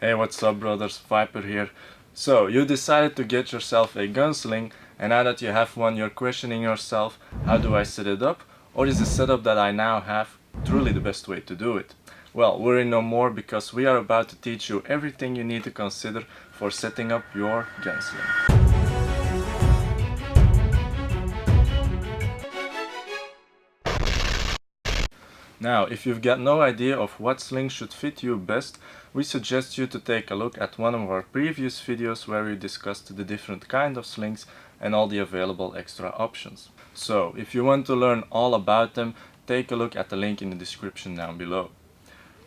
Hey, what's up brothers, Viper here. So, you decided to get yourself a gun sling, and now that you have one, you're questioning yourself, how do I set it up? Or is the setup that I now have truly the best way to do it? Well, worry no more, because we are about to teach you everything you need to consider for setting up your gun sling. Now, if you've got no idea of what sling should fit you best, we suggest you to take a look at one of our previous videos where we discussed the different kind of slings and all the available extra options. So, if you want to learn all about them, take a look at the link in the description down below.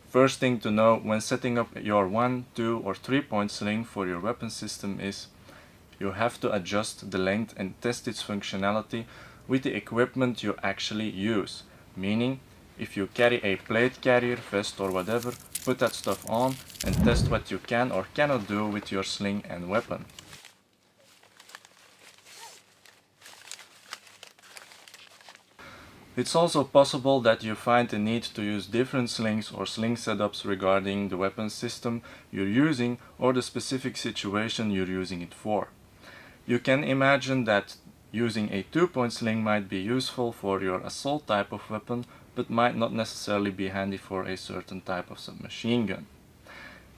First thing to know when setting up your 1, 2 or 3 point sling for your weapon system is you have to adjust the length and test its functionality with the equipment you actually use, meaning if you carry a plate carrier, vest or whatever, put that stuff on and test what you can or cannot do with your sling and weapon. It's also possible that you find the need to use different slings or sling setups regarding the weapon system you're using or the specific situation you're using it for. You can imagine that using a 2-point sling might be useful for your assault type of weapon, but might not necessarily be handy for a certain type of submachine gun.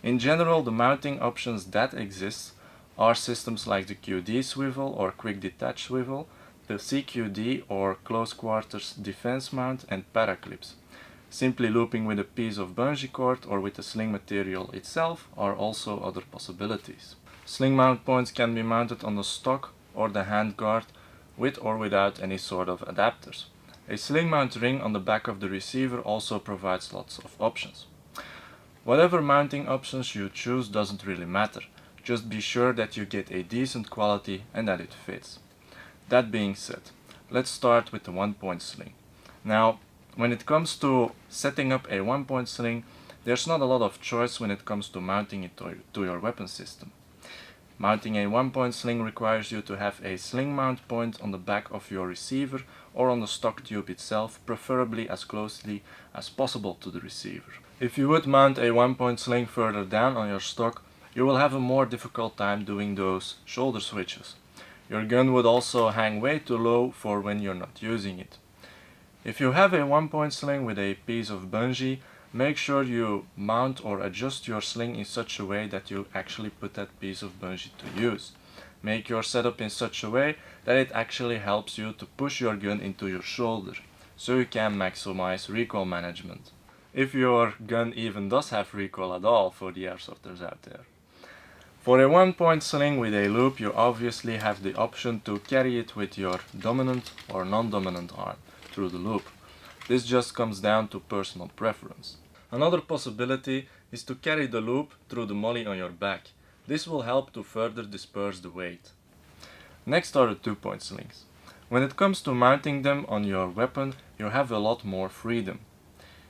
In general, the mounting options that exist are systems like the QD swivel or quick detach swivel, the CQD or close quarters defense mount, and paraclips. Simply looping with a piece of bungee cord or with the sling material itself are also other possibilities. Sling mount points can be mounted on the stock or the handguard with or without any sort of adapters. A sling mount ring on the back of the receiver also provides lots of options. Whatever mounting options you choose doesn't really matter, just be sure that you get a decent quality and that it fits. That being said, let's start with the 1-point sling. Now, when it comes to setting up a 1-point sling, there's not a lot of choice when it comes to mounting it to your weapon system. Mounting a 1-point sling requires you to have a sling mount point on the back of your receiver or on the stock tube itself, preferably as closely as possible to the receiver. If you would mount a 1-point sling further down on your stock, you will have a more difficult time doing those shoulder switches. Your gun would also hang way too low for when you're not using it. If you have a 1-point sling with a piece of bungee, make sure you mount or adjust your sling in such a way that you actually put that piece of bungee to use. Make your setup in such a way that it actually helps you to push your gun into your shoulder, so you can maximize recoil management. If your gun even does have recoil at all for the airsofters out there. For a 1-point sling with a loop, you obviously have the option to carry it with your dominant or non-dominant arm through the loop. This just comes down to personal preference. Another possibility is to carry the loop through the molly on your back. This will help to further disperse the weight. Next are the 2-point slings. When it comes to mounting them on your weapon, you have a lot more freedom.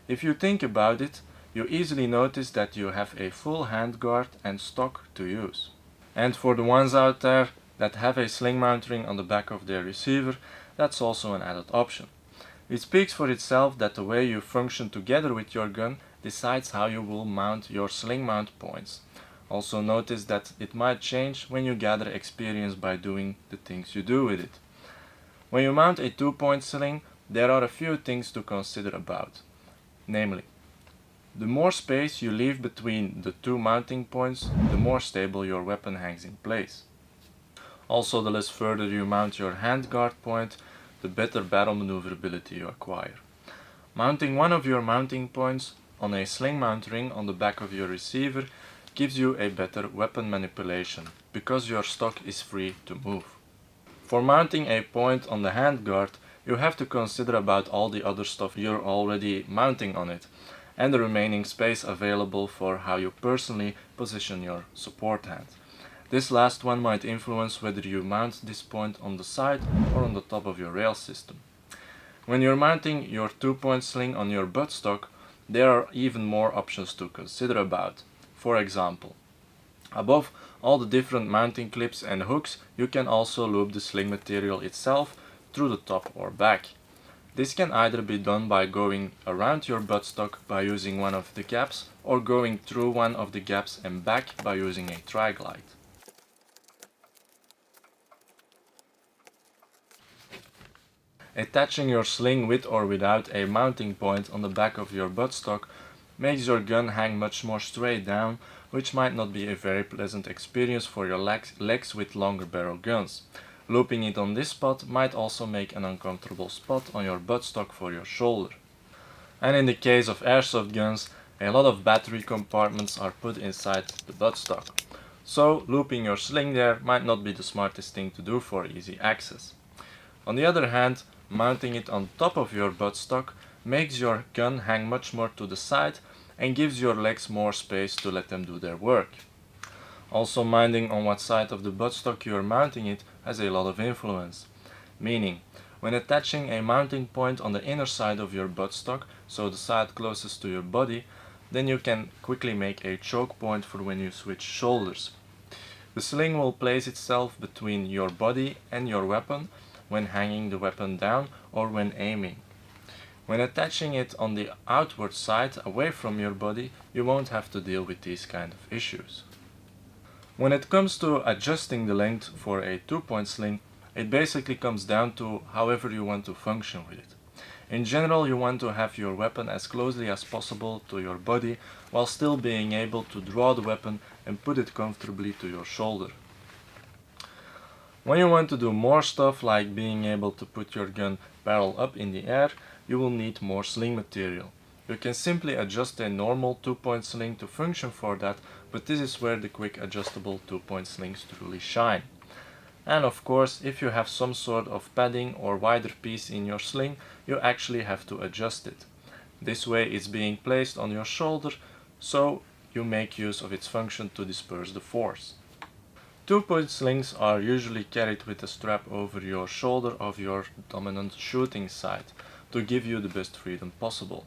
If you think about it, you easily notice that you have a full handguard and stock to use. And for the ones out there that have a sling mount ring on the back of their receiver, that's also an added option. It speaks for itself that the way you function together with your gun decides how you will mount your sling mount points. Also notice that it might change when you gather experience by doing the things you do with it. When you mount a 2-point sling, there are a few things to consider about. Namely, the more space you leave between the two mounting points, the more stable your weapon hangs in place. Also, the less further you mount your handguard point, the better barrel maneuverability you acquire. Mounting one of your mounting points on a sling mount ring on the back of your receiver gives you a better weapon manipulation, because your stock is free to move. For mounting a point on the handguard, you have to consider about all the other stuff you're already mounting on it, and the remaining space available for how you personally position your support hand. This last one might influence whether you mount this point on the side or on the top of your rail system. When you're mounting your 2-point sling on your buttstock, there are even more options to consider about. For example, above all the different mounting clips and hooks, you can also loop the sling material itself through the top or back. This can either be done by going around your buttstock by using one of the gaps, or going through one of the gaps and back by using a tri-glide. Attaching your sling with or without a mounting point on the back of your buttstock makes your gun hang much more straight down, which might not be a very pleasant experience for your legs with longer barrel guns. Looping it on this spot might also make an uncomfortable spot on your buttstock for your shoulder. And in the case of airsoft guns, a lot of battery compartments are put inside the buttstock. So looping your sling there might not be the smartest thing to do for easy access. On the other hand, mounting it on top of your buttstock makes your gun hang much more to the side and gives your legs more space to let them do their work. Also, minding on what side of the buttstock you are mounting it has a lot of influence. Meaning, when attaching a mounting point on the inner side of your buttstock, so the side closest to your body, then you can quickly make a choke point for when you switch shoulders. The sling will place itself between your body and your weapon when hanging the weapon down or when aiming. When attaching it on the outward side away from your body, you won't have to deal with these kind of issues. When it comes to adjusting the length for a 2-point sling, it basically comes down to however you want to function with it. In general, you want to have your weapon as closely as possible to your body while still being able to draw the weapon and put it comfortably to your shoulder. When you want to do more stuff like being able to put your gun barrel up in the air, you will need more sling material. You can simply adjust a normal 2-point sling to function for that, but this is where the quick adjustable 2-point slings truly shine. And of course, if you have some sort of padding or wider piece in your sling, you actually have to adjust it. This way it's being placed on your shoulder, so you make use of its function to disperse the force. 2-point slings are usually carried with a strap over your shoulder of your dominant shooting side to give you the best freedom possible.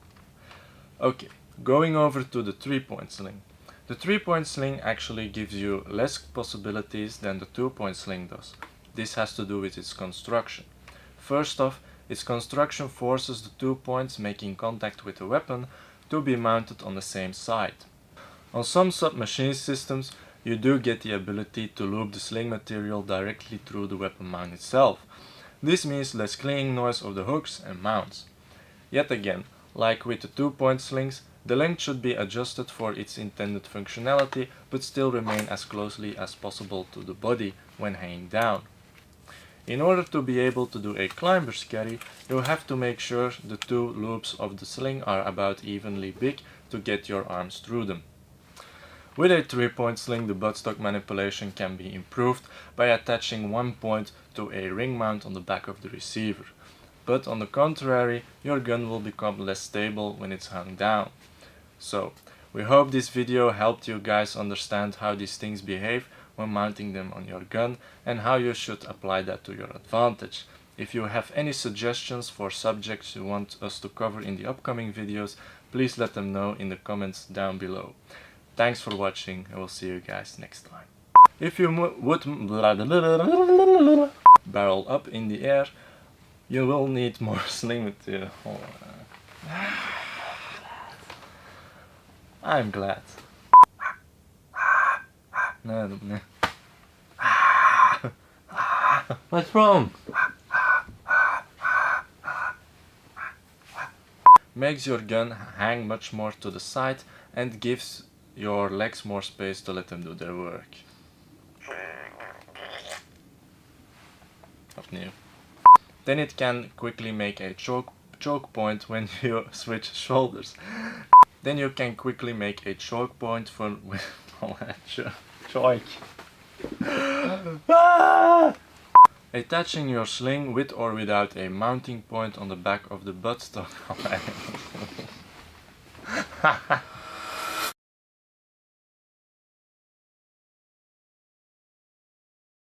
Okay, going over to the 3-point sling. The 3-point sling actually gives you less possibilities than the 2-point sling does. This has to do with its construction. First off, its construction forces the 2 points making contact with the weapon to be mounted on the same side. On some submachine systems, you do get the ability to loop the sling material directly through the weapon mount itself. This means less clicking noise of the hooks and mounts. Yet again, like with the 2-point slings, the length should be adjusted for its intended functionality, but still remain as closely as possible to the body when hanging down. In order to be able to do a climber's carry, you have to make sure the 2 loops of the sling are about evenly big to get your arms through them. With a 3-point sling, the buttstock manipulation can be improved by attaching one point to a ring mount on the back of the receiver. But on the contrary, your gun will become less stable when it's hung down. So, we hope this video helped you guys understand how these things behave when mounting them on your gun and how you should apply that to your advantage. If you have any suggestions for subjects you want us to cover in the upcoming videos, please let them know in the comments down below. Thanks for watching, and we'll see you guys next time. If you would barrel up in the air, you will need more sling material. I'm glad. What's wrong? Makes your gun hang much more to the side and gives your legs more space to let them do their work. Opnieuw. Then it can quickly make a choke point when you switch shoulders. Then you can quickly make a choke point for choke. Attaching your sling with or without a mounting point on the back of the buttstock.